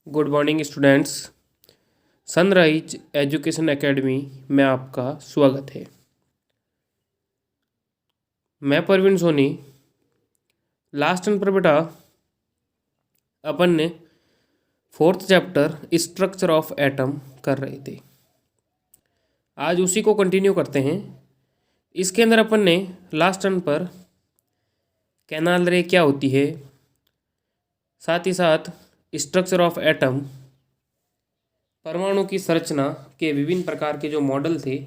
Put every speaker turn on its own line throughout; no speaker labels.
Good morning students. Sunrise education academy में आपका स्वागत है। मैं परवीन सोनी। लास्ट टाइम पर बेटा अपन ने 4th chapter structure of atom कर रहे थे। आज उसी को कंटिन्यू करते हैं। इसके अंदर अपन ने लास्ट टाइम पर कैनाल रे क्या होती है, साथ ही साथ स्ट्रक्चर ऑफ एटम, परमाणु की संरचना के विभिन्न प्रकार के जो मॉडल थे,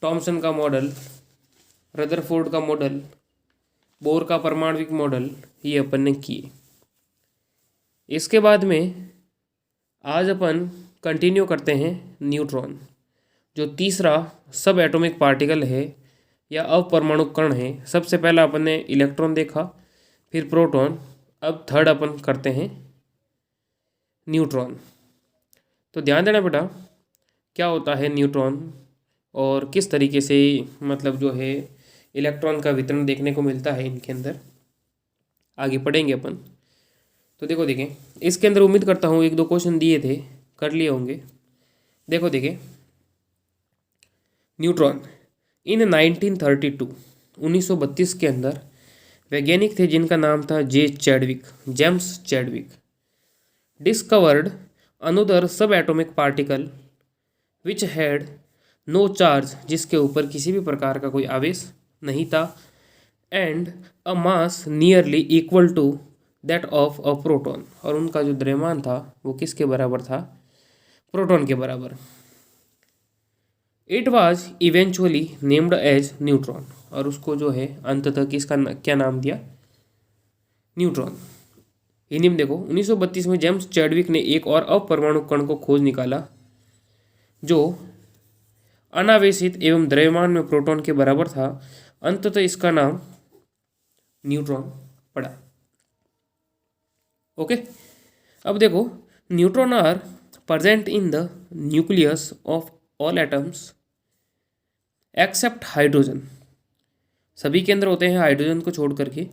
थॉमसन का मॉडल, रदरफोर्ड का मॉडल, बोर का परमाणविक मॉडल, ये अपन ने किए। इसके बाद में आज अपन कंटिन्यू करते हैं न्यूट्रॉन, जो तीसरा सब एटॉमिक पार्टिकल है या अपरमाणु कण है। सबसे पहला अपन ने इलेक्ट्रॉन देखा, फिर प्रोटॉन, अब थर्ड अपन करते हैं न्यूट्रॉन। तो ध्यान देना बेटा, क्या होता है न्यूट्रॉन और किस तरीके से मतलब जो है इलेक्ट्रॉन का वितरण देखने को मिलता है इनके अंदर, आगे पढ़ेंगे अपन। तो देखो देखें, इसके अंदर उम्मीद करता हूँ 1-2 क्वेश्चन दिए थे, कर लिए होंगे। देखो देखें, न्यूट्रॉन इन 1932 के अंदर वैज्ञानिक थे जिनका नाम था James Chadwick, discovered another subatomic particle which had no charge, जिसके ऊपर किसी भी प्रकार का कोई आवेश नहीं था, and a mass nearly equal to that of a proton, और उनका जो द्रव्यमान था वो किसके बराबर था? प्रोटॉन के बराबर। It was eventually named as neutron, और उसको जो है अंततः किसका क्या नाम दिया? न्यूट्रॉन। हिंदी में देखो, 1932 में जेम्स चैडविक ने एक और अपरमाणु कण को खोज निकाला जो अनावेशित एवं द्रव्यमान में प्रोटॉन के बराबर था। अंततः इसका नाम न्यूट्रॉन पड़ा। ओके, अब देखो, neutrons are present in the nucleus of all atoms except hydrogen. सभी के अंदर होते हैं हाइड्रोजन को छोड़ करके।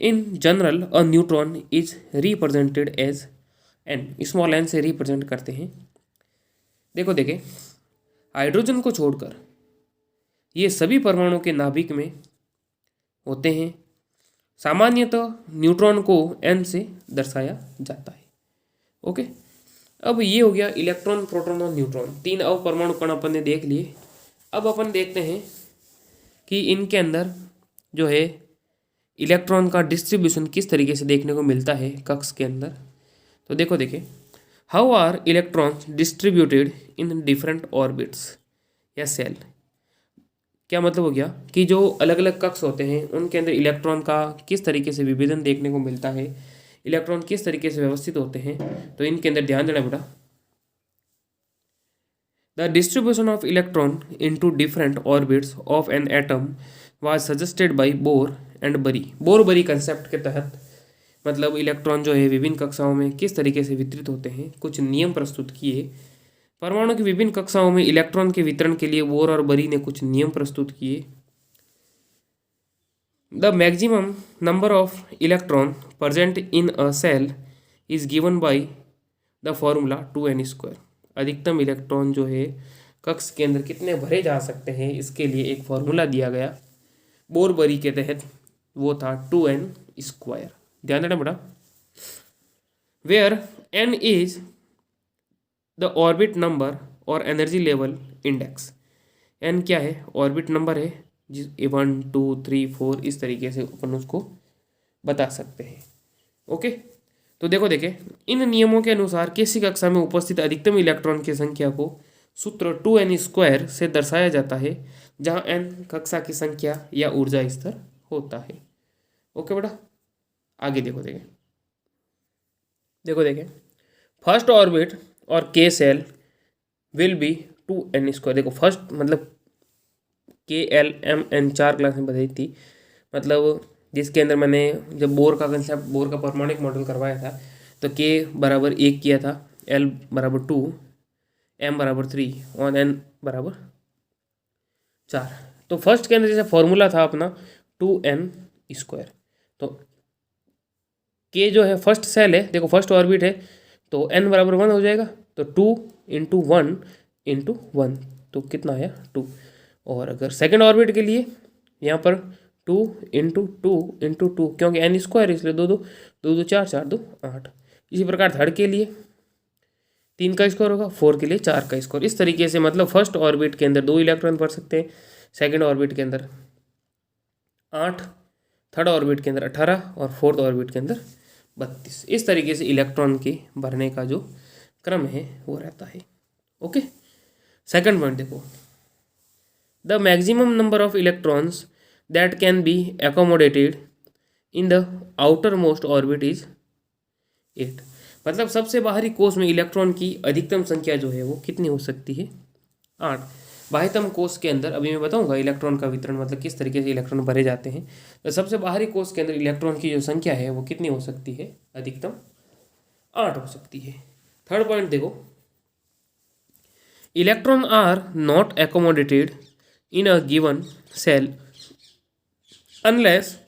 In general a neutron is represented as n, small n से रिप्रेजेंट करते हैं। देखो देखें, हाइड्रोजन को छोड़कर ये सभी परमाणु के नाभिक में होते हैं। सामान्यतः न्यूट्रॉन को एन से दर्शाया जाता है। ओके, अब ये हो गया इलेक्ट्रॉन, प्रोटॉन और न्यूट्रॉन, 3 अपरमाणु कण अपन ने देख लिए। अब अपन देखते हैं कि इनके अंदर जो है इलेक्ट्रॉन का डिस्ट्रीब्यूशन किस तरीके से देखने को मिलता है कक्ष के अंदर। तो देखो देखें, how are electrons distributed in different orbits या सेल। क्या मतलब हो गया कि जो अलग अलग कक्ष होते हैं उनके अंदर इलेक्ट्रॉन का किस तरीके से विभेदन देखने को मिलता है, इलेक्ट्रॉन किस तरीके से व्यवस्थित होते हैं। तो इनके अंदर ध्यान देना बेटा, the distribution of electron into different orbits of an atom was suggested by bore and बरी। बोर बरी कंसेप्ट के तहत मतलब इलेक्ट्रॉन जो है विभिन्न कक्षाओं में किस तरीके से वितरित होते हैं, कुछ नियम प्रस्तुत किए। परमाणु की विभिन्न कक्षाओं में इलेक्ट्रॉन के वितरण के लिए बोर और बरी ने कुछ नियम प्रस्तुत किए। The maximum number of electron present in a shell is given by the formula 2n²। अधिकतम इलेक्ट्रॉन जो है कक्ष के अंदर कितने भरे जा सकते हैं, इसके लिए एक फॉर्मूला दिया गया बोर बरी के तहत, वो था 2n²। ध्यान देना बेटा, where n is the orbit number और एनर्जी लेवल इंडेक्स। n क्या है? ऑर्बिट नंबर है, जिस 1 2 3 4 इस तरीके से अपन उसको बता सकते हैं। ओके, तो देखो देखें, इन नियमों के अनुसार किसी कक्षा में उपस्थित अधिकतम इलेक्ट्रॉन की संख्या को सूत्र 2n² से दर्शाया जाता है, जहां n कक्षा की संख्या या ऊर्जा स्तर होता है। ओके बेटा, आगे देखो देखें, फर्स्ट ऑर्बिट और के सेल विल बी 2n²। देखो फर्स्ट मतलब KLMN 4 क्लास में बताई थी, मतलब जिसके अंदर मैंने जब बोर का कंसेप्ट, बोर का परमाणुक मॉडल करवाया था, तो K बराबर 1 किया था, L बराबर 2, M बराबर 3 और N बराबर 4। तो फर्स्ट के अंदर जैसे फॉर्मूला था अपना 2n²। तो K जो है फर्स्ट सेल है, देखो फर्स्ट ऑर्बिट है, तो n बराबर 1 हो जाएगा, तो 2 × 1 × 1 तो कितना आया 2। और अगर सेकेंड ऑर्बिट के लिए यहाँ पर 2 × 2 × 2 क्योंकि n स्क्वायर इसलिए 2 2 2 2 4 4 2 8। इसी प्रकार थर्ड के लिए 3 का स्क्वायर होगा, 4 के लिए 4 का स्क्वायर। इस तरीके से मतलब फर्स्ट ऑर्बिट के अंदर 2 इलेक्ट्रॉन भर सकते हैं, सेकेंड ऑर्बिट के अंदर 8, थर्ड ऑर्बिट के अंदर 18 और फोर्थ ऑर्बिट के अंदर 32। इस तरीके से इलेक्ट्रॉन के भरने का जो क्रम है वो रहता है। ओके, सेकंड पॉइंट देखो, the maximum number of electrons that can be accommodated in the outer most orbit is 8। मतलब सबसे बाहरी कोष में इलेक्ट्रॉन की अधिकतम संख्या जो है वो कितनी हो सकती है 8। बाह्यतम कोष के अंदर अभी मैं बताऊंगा इलेक्ट्रॉन का वितरण मतलब किस तरीके से इलेक्ट्रॉन भरे जाते हैं। तो सबसे बाहरी कोष के अंदर इलेक्ट्रॉन की जो संख्या है वो कितनी हो सकती है, अधिकतम 8 हो सकती है। थर्ड पॉइंट देखो, electron are not accommodated in a given shell unless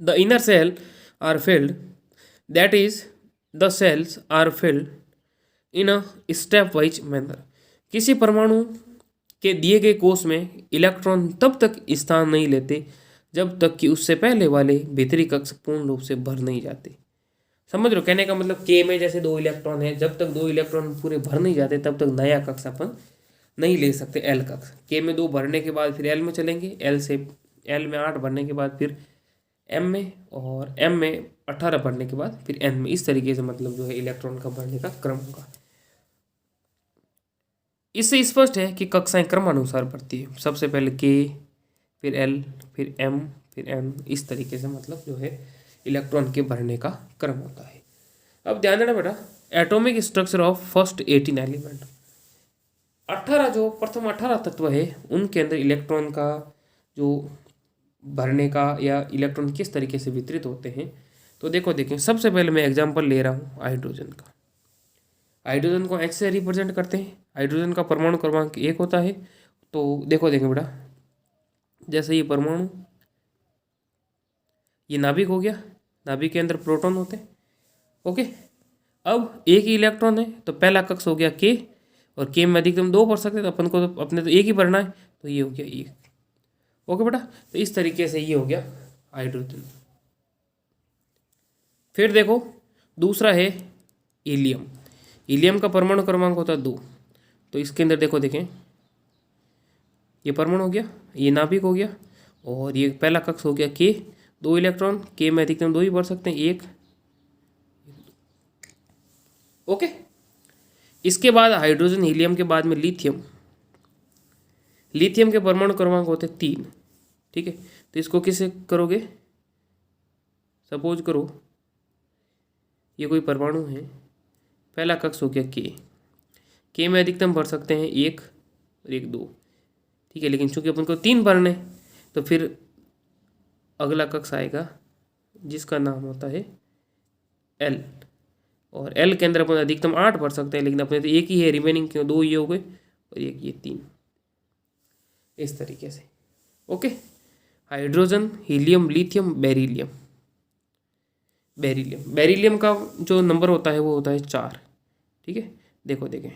the inner shell are filled, that is the shells are filled in a stepwise manner. किसी परमाणु के दिए गए कोष में इलेक्ट्रॉन तब तक स्थान नहीं लेते जब तक कि उससे पहले वाले भीतरी कक्ष पूर्ण रूप से भर नहीं जाते। समझ रहे हो कहने का मतलब, के में जैसे 2 इलेक्ट्रॉन है, जब तक 2 इलेक्ट्रॉन पूरे भर नहीं जाते तब तक नया कक्ष अपन नहीं ले सकते एल कक्ष। के में 2 भरने के बाद फिर एल में चलेंगे, एल में 8 भरने के बाद फिर एम में, और एम में 18 भरने के बाद फिर एन में। इस तरीके से मतलब जो है इलेक्ट्रॉन का भरने का क्रम होगा। इससे स्पष्ट है कि कक्षाएं क्रमानुसार बढ़ती है, सबसे पहले के, फिर एल, फिर एम, फिर एन। इस तरीके से मतलब जो है इलेक्ट्रॉन के भरने का क्रम होता है। अब ध्यान देना बेटा, atomic structure of first 18 element, 18 जो प्रथम 18 तत्व है उनके अंदर इलेक्ट्रॉन का जो भरने का या इलेक्ट्रॉन किस तरीके से वितरित होते हैं। तो देखें सबसे पहले मैं एग्जांपल ले रहा हूँ हाइड्रोजन का। हाइड्रोजन को H से रिप्रेजेंट करते हैं। हाइड्रोजन का परमाणु क्रमांक 1 होता है। तो देखें बेटा, जैसे ये परमाणु, ये नाभिक हो गया, नाभिक के अंदर प्रोटॉन होते हैं। ओके, अब एक ही इलेक्ट्रॉन है तो पहला कक्ष हो गया के, और के में अधिकतम 2 भर सकते हैं, तो अपन को तो अपने तो एक ही भरना है, तो ये हो गया 1। ओके बेटा, तो इस तरीके से ये हो गया हाइड्रोजन। फिर देखो दूसरा है हीलियम। हीलियम का परमाणु क्रमांक होता है 2। तो इसके अंदर देखें ये परमाणु हो गया, ये नाभिक हो गया, और ये पहला कक्ष हो गया के, 2 इलेक्ट्रॉन, के में अधिकतम 2 ही भर सकते हैं, 1। ओके, इसके बाद हाइड्रोजन हीलियम के बाद में लिथियम। लिथियम के परमाणु क्रमांक होते 3। ठीक है, तो इसको किसे करोगे, सपोज करो ये कोई परमाणु है, पहला कक्ष हो गया के में अधिकतम भर सकते हैं 1 और 1 2। ठीक है, लेकिन चूंकि अपन को 3 भरने, तो फिर अगला कक्ष आएगा जिसका नाम होता है एल, और एल के अंदर अपन अधिकतम 8 भर सकते हैं, लेकिन अपने तो एक ही है, रिमेनिंग क्यों 2 ये हो गए और एक ये 3। इस तरीके से। Okay, hydrogen, helium, lithium, beryllium. Beryllium का जो नंबर होता है वो होता है 4। ठीक है, देखें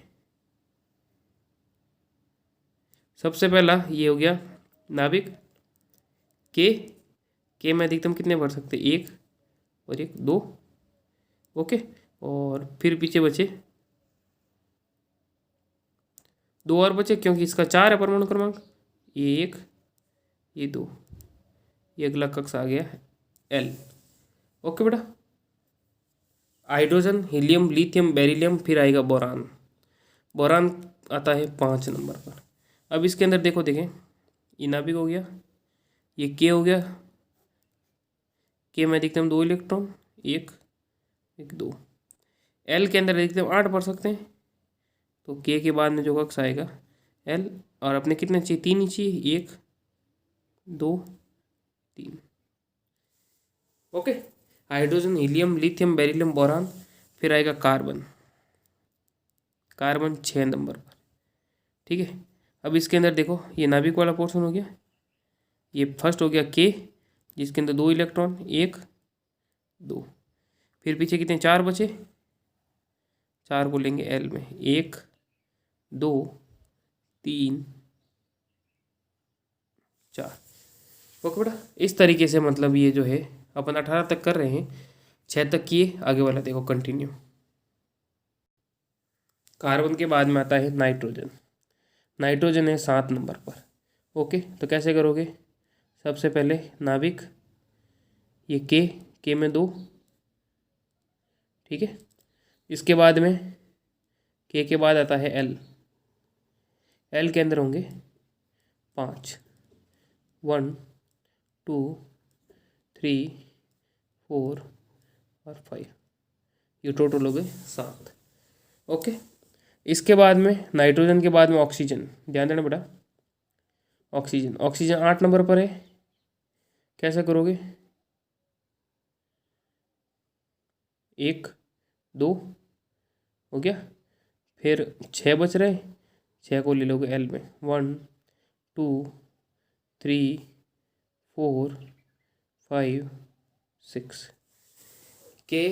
सबसे पहला ये हो गया नाभिक के में अधिकतम कितने भर सकते, 1 और 1 2। ओके, और फिर पीछे बचे 2 और बचे, क्योंकि इसका 4 है परमाणु क्रमांक, ये 1 ये 2, ये अगला कक्ष आ गया एल। ओके बेटा, हाइड्रोजन, हीलियम, लिथियम, बेरिलियम, फिर आएगा बोरान। बोरान आता है 5 नंबर पर। अब इसके अंदर देखें ये नाभिक हो गया, ये के हो गया, के में अधिकतम 2 इलेक्ट्रॉन, 1 1 2। एल के अंदर अधिकतम 8 भर सकते हैं, तो के बाद में जो कक्ष आएगा एल, और अपने कितने चाहिए, 3 ही चाहिए, 1 2 3। Okay, hydrogen, helium, lithium, beryllium, boron, फिर आएगा कार्बन। कार्बन 6 नंबर पर। ठीक है, अब इसके अंदर देखो ये नाभिक वाला पोर्शन हो गया, ये फर्स्ट हो गया के जिसके अंदर 2 इलेक्ट्रॉन, 1 2, फिर पीछे कितने 4 बचे, 4 बोलेंगे एल में, 1 2 3 4। ओके बेटा, इस तरीके से मतलब ये जो है अपन 18 तक कर रहे हैं, 6 तक किए, आगे वाला देखो कंटिन्यू। कार्बन के बाद में आता है नाइट्रोजन। नाइट्रोजन है 7 नंबर पर। ओके, तो कैसे करोगे? सबसे पहले नाभिक, ये के में 2, ठीक है। इसके बाद में के बाद आता है एल। एल के अंदर होंगे 5, 1 2 3 4 और 5, ये टोटल हो गए 7। ओके, इसके बाद में नाइट्रोजन के बाद में ऑक्सीजन, ध्यान देना बेटा। ऑक्सीजन 8 नंबर पर है। कैसे करोगे? 1 2 हो गया, फिर 6 बच रहे, 6 को ले लोगे एल में, 1 2 3 4 5 6 के,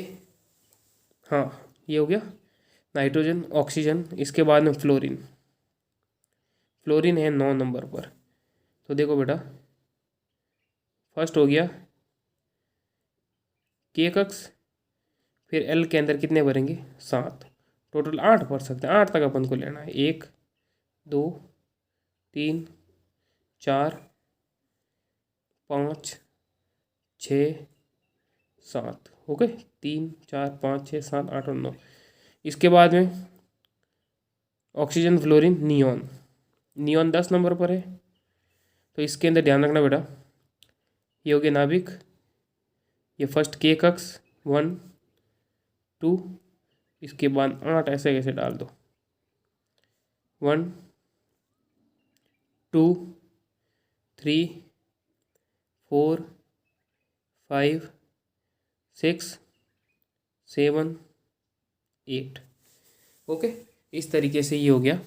हाँ ये हो गया नाइट्रोजन, ऑक्सीजन। इसके बाद में फ्लोरीन। फ्लोरीन है 9 नंबर पर। तो देखो बेटा, फर्स्ट हो गया के कक्स, फिर एल के अंदर कितने भरेंगे? 7, टोटल 8 भर सकते हैं। 8 तक अपन को लेना है। 1 2 3 4 5 6 7 हो गए, 3 4 5 6 7 8 और 9। इसके बाद में oxygen, fluorine, neon. Neon 10 number पर है। तो इसके अंदर ध्यान रखना बेटा, ये हो गया नाभिक, ये फर्स्ट के कक्स 1 2, इसके बाद 8 ऐसे कैसे डाल दो, 1 2 3 4 5 6 7 8। ओके, इस तरीके से ये हो गया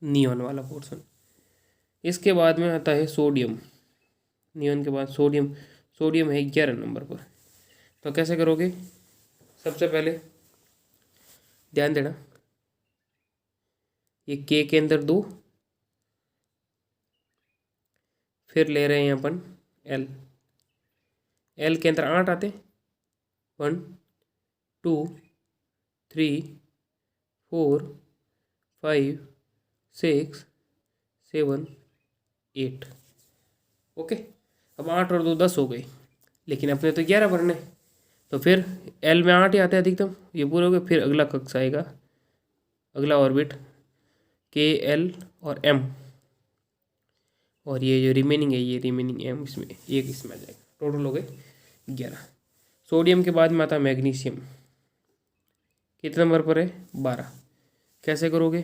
नियॉन वाला पोर्शन। इसके बाद में आता है सोडियम। नियॉन के बाद सोडियम। सोडियम है 11 नंबर पर। तो कैसे करोगे? सबसे पहले ध्यान देना, ये के अंदर 2, फिर ले रहे हैं अपन एल। एल के अंदर 8 आते, 1 2 3 4 5 6 7 8। ओके, अब 8 और 2 10 हो गई, लेकिन अपने तो 11 भरने। तो फिर एल में 8 ही आते हैं अधिकतम, ये पूरे हो गए। फिर अगला कक्ष आएगा, अगला ऑर्बिट के एल और एम, और ये जो रिमेनिंग है, ये रिमेनिंग एम इसमें, एक इसमें आ जाएगा। टोटल हो गए 11। सोडियम के बाद में आता है मैग्नीशियम। कितने नंबर पर है? 12। कैसे करोगे?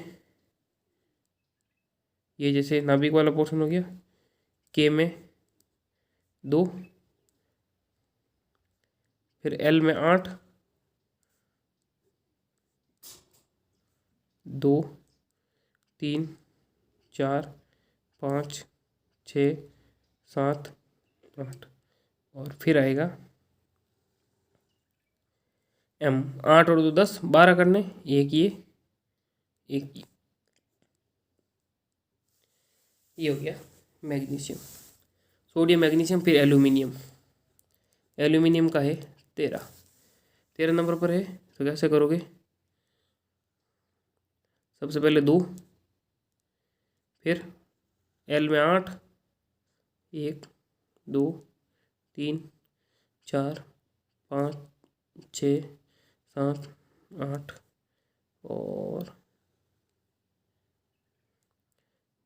ये जैसे नाभिक वाला पोर्शन हो गया, के में 2, फिर एल में 8 2 3 4 5 6 7 8, और फिर आएगा एम। 8 और 2 10, 12 करने, एक ये एक ये हो गया मैग्नीशियम। सोडियम, मैग्नीशियम, फिर एल्यूमिनियम। एल्यूमिनियम का है 13 नंबर पर है। तो कैसे करोगे? सबसे पहले 2, फिर एल में 8 1 2 3 4 5 6 7 8 और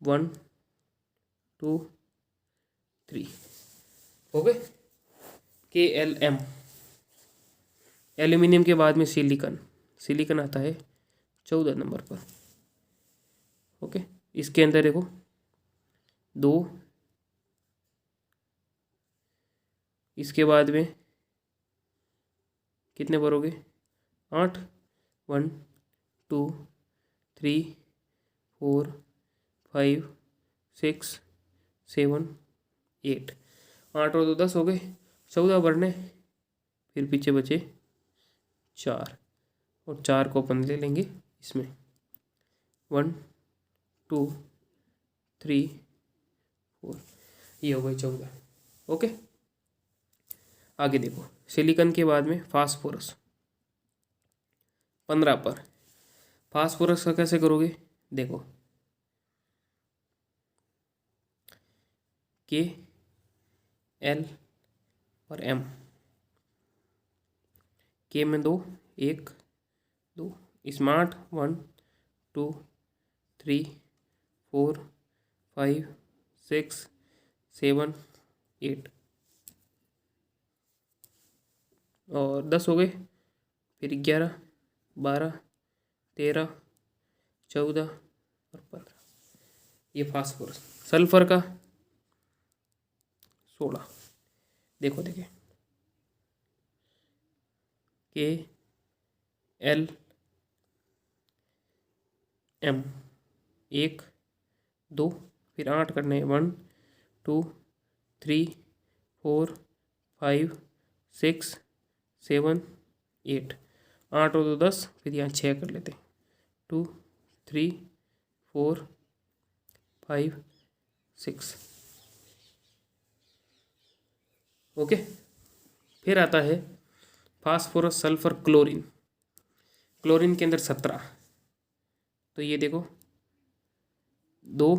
1 2 3 हो गए। के एल एम। एल्यूमिनियम के बाद में सिलिकन। सिलिकन आता है 14 नंबर पर। ओके, इसके अंदर देखो 2, इसके बाद में कितने भरोगे? 8, 1 2 3 4 5 6 7 8। 8 और 2 10 हो गए, 14 भरने, फिर पीछे बचे 4। और 4 को अपन ले लेंगे इसमें, 1 2 3 4, ये हो गई 14। ओके, आगे देखो, सिलिकॉन के बाद में फास्फोरस 15 पर। फास्फोरस का कैसे करोगे, देखो के एल और एम, के में 2 1 2, इसमें 8 1 2 3 4 5 6 7 8 और 10 हो गए, फिर 11 12 13 14 और 15, ये फास्फोरस। सल्फर का 16, देखो देखिए के एल एम 1 2, फिर 8 करने 1 2 3 4 5 6 7 8, 8 और 2 10, फिर यहाँ 6 कर लेते, 2 3 4 5 6। ओके, फिर आता है फास्फोरस सल्फर क्लोरीन। क्लोरीन के अंदर 17, तो ये देखो 2,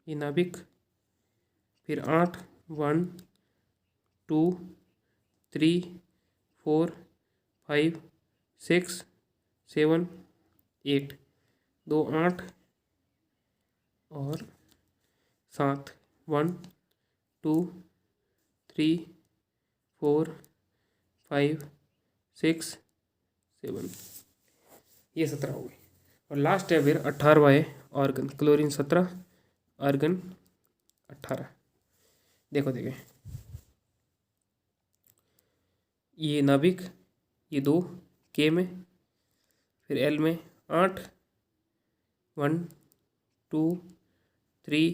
ये नाभिक, फिर 8 1 2 3 4 5 6 7 8, 2 8 और 7, 1 2 3 4 5 6 7, ये 17 हो गई। और लास्ट है फिर 18वां है ऑर्गन। Chlorine 17, argon 18। देखो देखिए, ये नाभिक, ये 2 के में, फिर एल में 8 1 2 3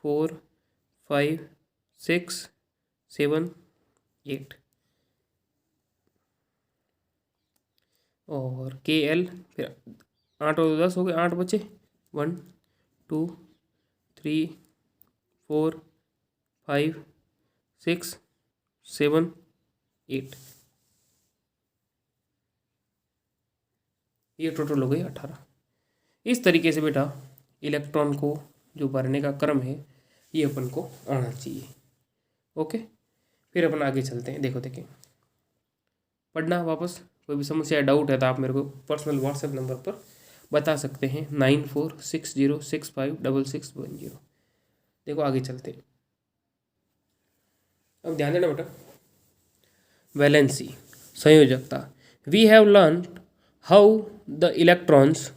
4 5 6 7 8, और के एल, फिर 8 और 10 हो गए, 8 बचे, 1 2 3 4 5 6 7 8, ये टोटल हो गई 18। इस तरीके से बेटा इलेक्ट्रॉन को जो भरने का क्रम है ये अपन को आना चाहिए। ओके, फिर अपन आगे चलते हैं। देखो देखिए, पढ़ना वापस, कोई भी समस्या या डाउट है तो आप मेरे को पर्सनल व्हाट्सएप नंबर पर बता सकते हैं, 9460656610। देखो आगे चलते हैं। अब ध्यान देना बेटा, वैलेंसी, संयोजकता। We have learn how the electrons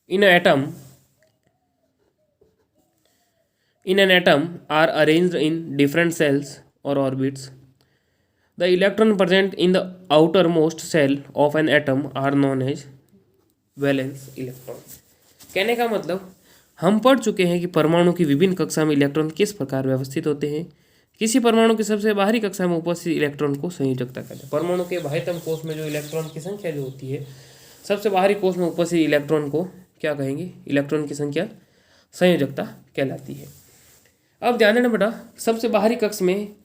in an atom are arranged in different cells or orbits. The electron present in the outermost cell of an atom are known as valence electron। कहने का मतलब, हम पढ़ चुके हैं कि परमाणु की विभिन्न कक्षा में इलेक्ट्रॉन किस प्रकार व्यवस्थित होते हैं। किसी परमाणु की सबसे बाहरी कक्षा में उपस्थित इलेक्ट्रॉन को संयोजकता कहते हैं। परमाणु के बाह्यतम कोष में जो इलेक्ट्रॉन की संख्या जो होती है, सबसे बाहरी कोष में उपस्थित इलेक्ट्रॉन को क्या कहेंगे, इलेक्ट्रॉन की संख्या संयोजकता कहलाती है। अब ध्यान देना बेटा, सबसे बाहरी कक्ष में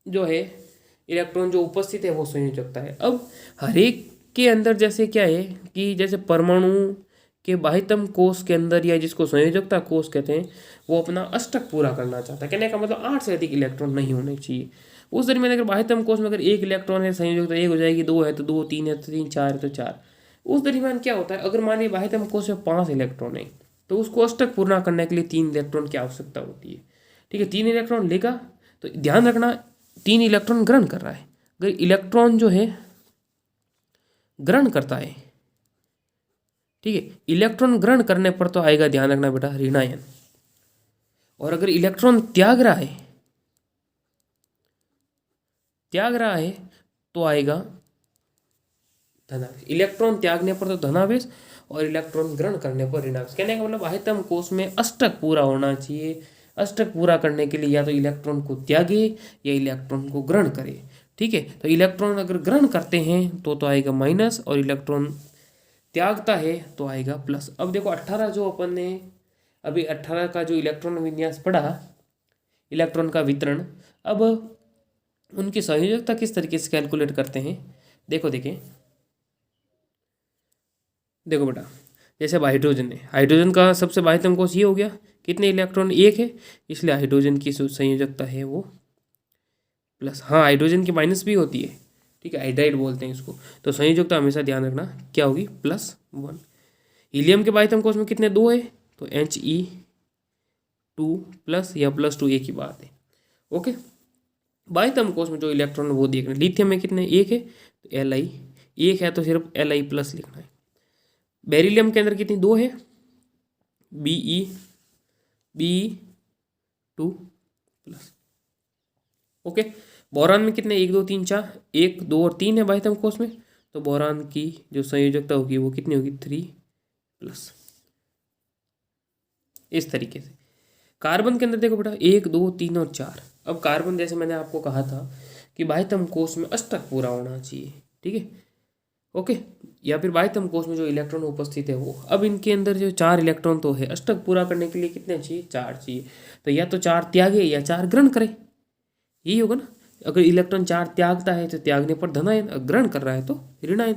जो है इलेक्ट्रॉन जो उपस्थित है वो संयोजकता है। अब हर एक के अंदर जैसे क्या है कि जैसे परमाणु के बाह्यतम कोष के अंदर, या जिसको संयोजकता कोष कहते हैं, वो अपना अष्टक पूरा करना चाहता है। कहने का मतलब 8 से अधिक इलेक्ट्रॉन नहीं होने चाहिए। उस दरमियान अगर बाह्यतम कोष में अगर 1 इलेक्ट्रॉन है, संयोजकता 1 हो जाएगी, 2 है तो 2, 3 है तो 3, 4 है तो 4। उस दरमियान क्या होता है, अगर मान लीजिए बाह्यतम कोष में 5 इलेक्ट्रॉन है तो उसको अष्टक पूर्ण करने के लिए 3 इलेक्ट्रॉन की आवश्यकता होती है। ठीक है, 3 इलेक्ट्रॉन लेगा, तो ध्यान रखना 3 इलेक्ट्रॉन ग्रहण कर रहा है। अगर इलेक्ट्रॉन जो है ग्रहण करता है, ठीक है, इलेक्ट्रॉन ग्रहण करने पर तो आएगा, ध्यान रखना बेटा, ऋणायन। और अगर इलेक्ट्रॉन त्याग रहा है तो आएगा धनावेश। इलेक्ट्रॉन त्यागने पर तो धनावेश और इलेक्ट्रॉन ग्रहण करने पर ऋणावेश। कहने का मतलब बाह्यतम कोष में अष्टक पूरा होना चाहिए, अष्टक पूरा करने के लिए या तो इलेक्ट्रॉन को त्यागे या इलेक्ट्रॉन को ग्रहण करे। ठीक है, तो इलेक्ट्रॉन अगर ग्रहण करते हैं तो आएगा माइनस, और इलेक्ट्रॉन त्यागता है तो आएगा प्लस। अब देखो 18 जो अपन ने अभी 18 का जो इलेक्ट्रॉन विन्यास पढ़ा, इलेक्ट्रॉन का वितरण, अब उनकी संयोजकता किस तरीके से कैलकुलेट करते हैं, देखो देखें। देखो बेटा, जैसे अब हाइड्रोजन है, हाइड्रोजन का सबसे बाह्यतम कोश ये हो गया, कितने इलेक्ट्रॉन, एक है, इसलिए हाइड्रोजन की जो संयोजकता है वो प्लस। हाँ, हाइड्रोजन की माइनस भी होती है, ठीक है, हाइड्राइड बोलते हैं इसको। तो संयोजकता हमेशा ध्यान रखना क्या होगी, +1। हीलियम के बाह्यतम कोश में कितने, 2 है, तो He2 प्लस या +2 एक ही बात है। ओके, बाह्यतम कोश में जो इलेक्ट्रॉन वो देखना। लिथियम में कितने, एक है, तो Li एक है, तो सिर्फ Li+ लिखना है। बेरिलियम के अंदर कितनी, 2 है, Be2 प्लस। ओके, बोरान में कितने, 1 2 3 4, 1 2 और 3 है बाह्यतम कोश में, तो बोरान की जो संयोजकता होगी वो कितनी होगी, 3+। इस तरीके से कार्बन के अंदर देखो बेटा, 1 2 3 और 4। अब कार्बन जैसे मैंने आपको कहा था कि बाह्यतम कोश में अष्टक पूरा होना चाहिए, ठीक है, ओके, या फिर बाह्यतम कोश में जो इलेक्ट्रॉन उपस्थित है वो। अब इनके अंदर जो 4 इलेक्ट्रॉन तो है, अष्टक पूरा करने के लिए कितने चाहिए, 4 चाहिए, तो या तो 4 त्यागे या 4 ग्रहण करे, यही होगा ना। अगर इलेक्ट्रॉन 4 त्यागता है तो त्यागने पर धनायन, ग्रहण कर रहा है तो ऋणायन।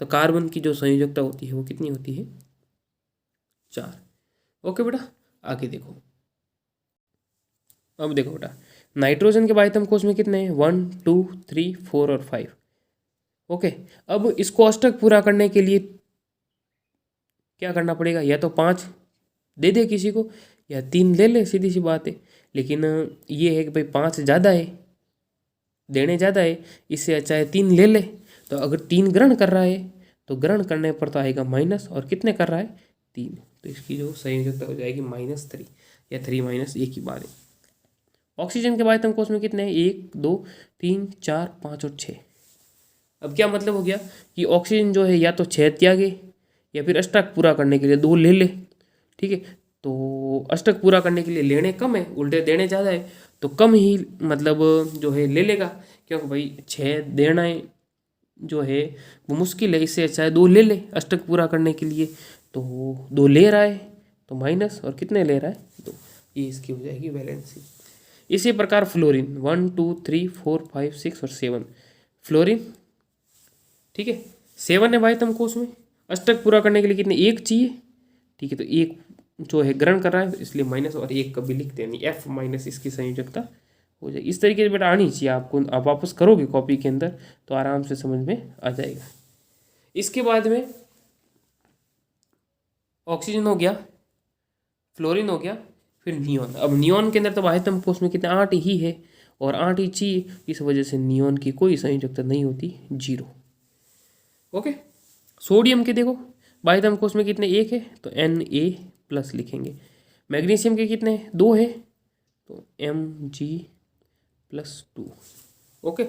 तो कार्बन की जो संयोजकता होती है वो कितनी होती है, 4। ओके बेटा, आगे देखो। अब देखो बेटा, नाइट्रोजन के बाह्यतम कोश में कितने हैं, 1 2 3 4 और 5। ओके, अब इसको अष्टक पूरा करने के लिए क्या करना पड़ेगा, या तो 5 दे दे किसी को या 3 ले ले, सीधी सी बात है। लेकिन ये है कि भाई 5 ज़्यादा है, देने ज़्यादा है, इससे अच्छा है 3 ले ले। तो अगर 3 ग्रहण कर रहा है तो ग्रहण करने पर तो आएगा माइनस, और कितने कर रहा है, 3, तो इसकी जो संयोजकता हो जाएगी -3 या 3 - एक ही बात है। ऑक्सीजन के बाह्यतम कोश में कितने हैं, 1 2 3 4 5 और 6। अब क्या मतलब हो गया कि ऑक्सीजन जो है या तो 6 त्यागे या फिर अष्टक पूरा करने के लिए 2 ले ले, ठीक है। तो अष्टक पूरा करने के लिए लेने कम है, उल्टे देने ज़्यादा है, तो कम ही मतलब जो है ले लेगा, क्योंकि भाई 6 देना है जो है वो मुश्किल है, इससे अच्छा है 2 ले ले अष्टक पूरा करने के लिए। तो 2 ले रहा है तो माइनस, और कितने ले रहा है, 2, ये इसकी हो जाएगी वैलेंसी। इसी प्रकार फ्लोरीन 1 2 3 4 5 6 और 7, फ्लोरीन, ठीक है, 7 है बाह्यतम कोश में, अष्टक पूरा करने के लिए कितने, 1 चाहिए, ठीक है, तो 1 जो है ग्रहण कर रहा है, इसलिए माइनस, और 1 कभी लिखते नहीं, F- इसकी संयोजकता हो जाएगी। इस तरीके से बेटा आनी चाहिए आपको, आप वापस करोगे कॉपी के अंदर तो आराम से समझ में आ जाएगा। इसके बाद में ऑक्सीजन हो गया, फ्लोरीन हो गया, फिर नियॉन। अब नियॉन के अंदर तो बाह्यतम कोश में कितने, 8 ही है, और 8 ही चाहिए, इस वजह से नियॉन की कोई संयोजकता नहीं होती, 0। ओके, सोडियम के देखो बाह्यतम कोश में कितने, 1 है, तो Na+ लिखेंगे। मैग्नीशियम के कितने, 2 है, तो Mg+2। ओके,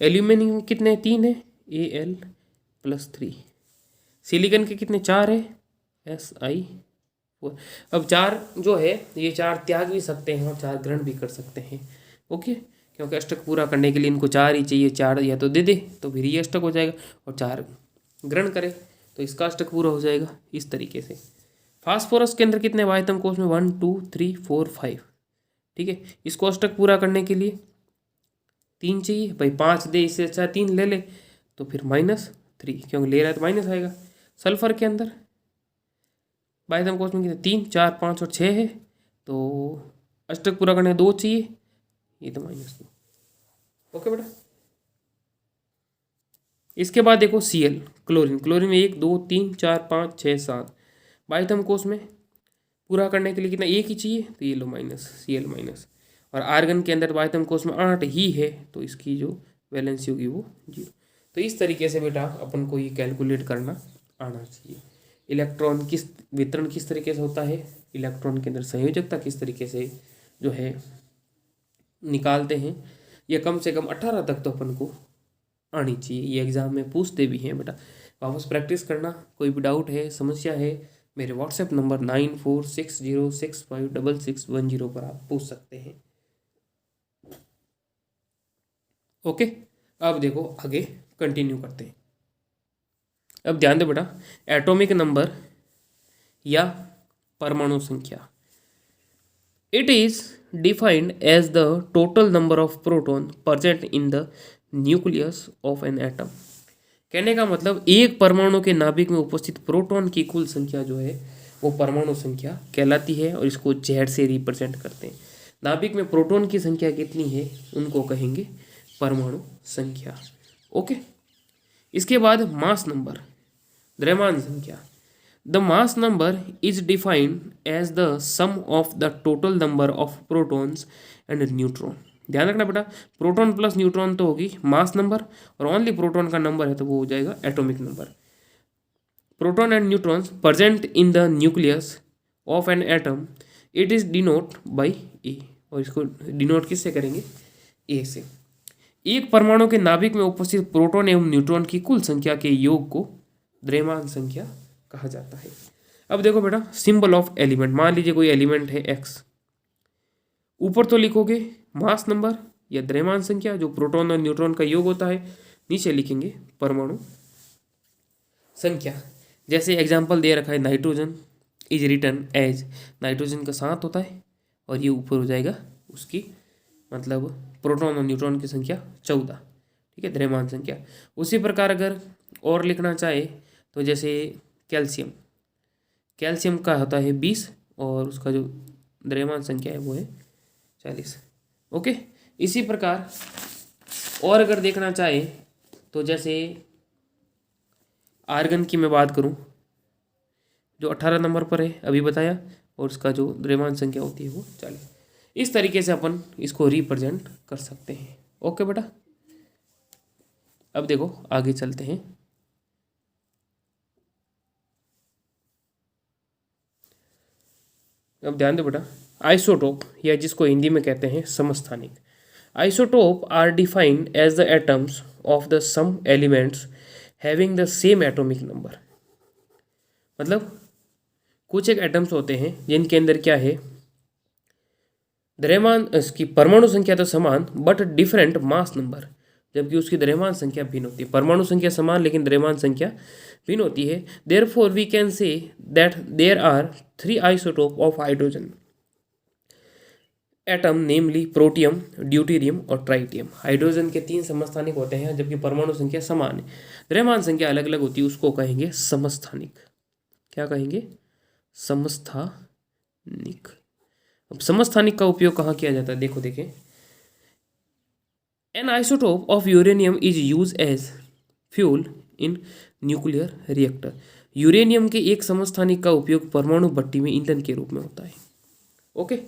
एल्यूमिनियम कितने, 3 है, Al+3। सिलिकॉन के कितने, 4 है, Si4। अब 4 जो है ये 4 त्याग भी सकते हैं और 4 ग्रहण भी कर सकते हैं, ओके, क्योंकि अष्टक पूरा करने के लिए इनको 4 ही चाहिए, 4 या तो दे दे तो फिर ये अष्टक हो जाएगा, और 4 ग्रहण करे तो इसका अष्टक पूरा हो जाएगा, इस तरीके से। फास्फोरस के अंदर कितने बाह्यतम कोश में, 1 2 3 4 5, ठीक है, इसको अष्टक पूरा करने के लिए 3 चाहिए, भाई 5 दे, इससे अच्छा 3 ले ले, तो फिर -3, क्योंकि ले रहा है तो माइनस आएगा। सल्फर के अंदर बाह्यतम कोश में कितने, 3 4 5 और 6 है, तो अष्टक पूरा करने 2 चाहिए, ये तो -2। ओके बेटा, इसके बाद देखो Cl, क्लोरीन, क्लोरीन में 1 2 3 4 5 6 7, बाह्यतम कोश में पूरा करने के लिए कितना, 1 ही चाहिए, तो ये लो Cl-। और आर्गन के अंदर बाह्यतम कोश में 8 ही है, तो इसकी जो वैलेंसी होगी वो 0। तो इस तरीके से बेटा अपन को ये कैलकुलेट करना आना चाहिए। इलेक्ट्रॉन किस वितरण किस तरीके से होता है, इलेक्ट्रॉन के अंदर संयोजकता किस तरीके से जो है निकालते हैं, ये कम से कम 18 तक तो अपन को आनी चाहिए। ये एग्ज़ाम में पूछते भी हैं बेटा, वापस प्रैक्टिस करना। कोई भी डाउट है, समस्या है मेरे व्हाट्सएप नंबर 9460656610 पर आप पूछ सकते हैं। ओके, अब देखो आगे कंटिन्यू करते हैं। अब ध्यान दो बेटा, एटॉमिक नंबर या परमाणु संख्या, it is defined as the total number of proton present in the nucleus of an atom. कहने का मतलब एक परमाणु के नाभिक में उपस्थित प्रोटॉन की कुल संख्या जो है वो परमाणु संख्या कहलाती है, और इसको Z से रिप्रेजेंट करते हैं। नाभिक में प्रोटॉन की संख्या कितनी है उनको कहेंगे परमाणु संख्या। ओके, इसके बाद मास नंबर, द्रव्यमान संख्या। The mass number is defined as the sum of the total number of protons and neutron. ध्यान रखना बेटा, प्रोटॉन प्लस न्यूट्रॉन तो होगी मास नंबर, और ओनली प्रोटॉन का नंबर है तो वो हो जाएगा atomic number. Proton and neutrons present in the nucleus of an atom, it is denote by A, और इसको डिनोट किससे करेंगे, ए से। एक परमाणु के नाभिक में उपस्थित प्रोटॉन एवं न्यूट्रॉन की कुल संख्या के योग को द्रव्यमान संख्या कहा जाता है। अब देखो बेटा, सिंबल ऑफ एलिमेंट, मान लीजिए कोई एलिमेंट है एक्स, ऊपर तो लिखोगे मास नंबर या द्रव्यमान संख्या जो प्रोटॉन और न्यूट्रॉन का योग होता है, नीचे लिखेंगे परमाणु संख्या। जैसे एग्जांपल दे रखा है, nitrogen is written as, nitrogen का 7 होता है और ये ऊपर हो जाएगा उसकी मतलब प्रोटॉन और न्यूट्रॉन की संख्या 14, ठीक है, द्रव्यमान संख्या। उसी प्रकार अगर और लिखना चाहे तो जैसे कैल्शियम, कैल्शियम का होता है 20 और उसका जो द्रव्यमान संख्या है वो है 40। ओके, इसी प्रकार और अगर देखना चाहे तो जैसे आर्गन की मैं बात करूं जो 18 नंबर पर है अभी बताया, और उसका जो द्रव्यमान संख्या होती है वो 40। इस तरीके से अपन इसको रिप्रेजेंट कर सकते हैं। ओके बेटा, अब देखो आगे चलते हैं। अब ध्यान दो बेटा, आइसोटोप या जिसको हिंदी में कहते हैं समस्थानिक। Isotope are defined as the atoms of the same elements having the same atomic number. मतलब कुछ एक एटम्स होते हैं जिनके अंदर क्या है, द्रव्यमान इसकी परमाणु संख्या तो समान बट डिफरेंट मास नंबर, जबकि उसकी द्रव्यमान संख्या भिन्न होती है। परमाणु संख्या समान लेकिन द्रव्यमान संख्या भिन्न होती है। Therefore we can say that there are 3 isotope of hydrogen atom, namely protium, deuterium और ट्राइटियम। हाइड्रोजन के 3 समस्थानिक होते हैं जबकि परमाणु संख्या समान है, द्रव्यमान संख्या अलग अलग होती है, उसको कहेंगे समस्थानिक। क्या कहेंगे, समस्थानिक। अब समस्थानिक का उपयोग कहाँ किया जाता है, देखो देखें। An isotope of uranium is use as fuel in nuclear reactor. Uranium के एक समस्थानिक का उपयोग परमाणु भट्टी में ईंधन के रूप में होता है। ओके,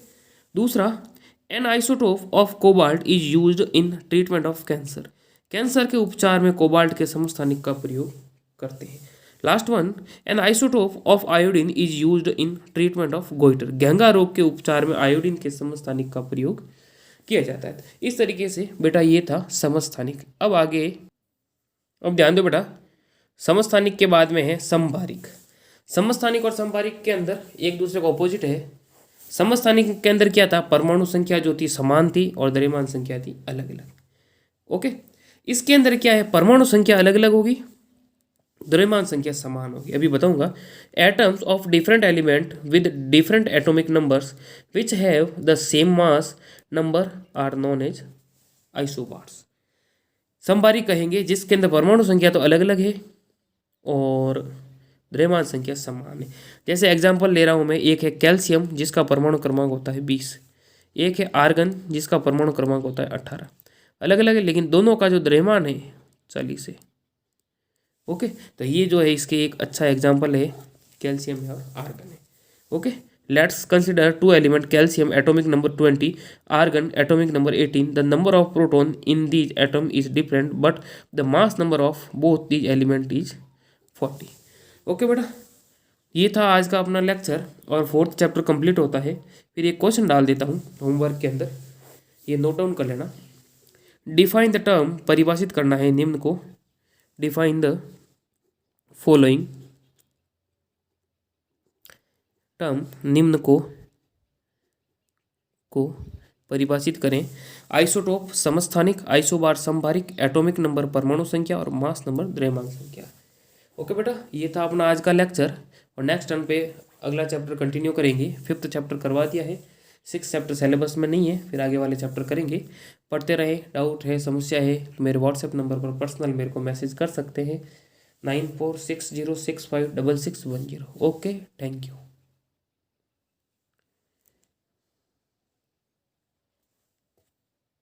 दूसरा, N isotope of cobalt is used in treatment of cancer. Cancer के उपचार में कोबाल्ट के समस्थानिक का प्रयोग करते हैं। Last one, an isotope of iodine is used in treatment of goitre. घेंगा रोग के उपचार में आयोडीन के समस्थानिक का प्रयोग किया जाता है। इस तरीके से बेटा ये था समस्थानिक। अब आगे, अब ध्यान दो बेटा, समस्थानिक के बाद में है समभारिक। समस्थानिक और समभारिक के अंदर एक दूसरे का ऑपोजिट है। समस्थानिक के अंदर क्या था, परमाणु संख्या जो थी समान थी और द्रव्यमान संख्या थी अलग अलग। ओके, इसके अंदर क्या है, परमाणु संख्या अलग अलग होगी, द्रव्यमान संख्या समान होगी। अभी बताऊंगा। Atoms of different element with different atomic numbers which have the same mass number are known as isobars. समभारिक कहेंगे जिसके अंदर परमाणु संख्या तो अलग अलग है और द्रव्यमान संख्या समान है। जैसे एग्जांपल ले रहा हूँ मैं, एक है कैल्शियम जिसका परमाणु क्रमांक होता है 20, एक है आर्गन जिसका परमाणु क्रमांक होता है 18। अलग अलग है लेकिन दोनों का जो द्रव्यमान है 40 है। ओके, तो ये जो है इसके एक अच्छा एग्जांपल है, कैल्शियम है और आर्गन है। Okay, let's consider 2 element, calcium atomic number 20, argon atomic number 18। The number of proton in these atom is different but the mass number of both these element is 40। Okay बेटा, ये था आज का अपना lecture और 4th chapter complete होता है। फिर एक क्वेश्चन डाल देता हूँ होमवर्क के अंदर, ये नोट डाउन कर लेना। डिफाइन द टर्म, परिभाषित करना है निम्न को। डिफाइन द फॉलोइंग टर्म निम्न को परिभाषित करें। आइसोटोप, समस्थानिक, आइसोबार, समभारिक, एटॉमिक नंबर, परमाणु संख्या और मास नंबर, द्रव्यमान संख्या। ओके बेटा, ये था अपना आज का लेक्चर और नेक्स्ट टर्न पे अगला चैप्टर कंटिन्यू करेंगे। 5th चैप्टर करवा दिया है, 6th चैप्टर सिलेबस में नहीं है, फिर आगे वाले चैप्टर करेंगे। पढ़ते रहे, डाउट है, समस्या है तो मेरे व्हाट्सएप नंबर पर पर्सनल मेरे को मैसेज कर सकते हैं 9460656610। Okay, thank you.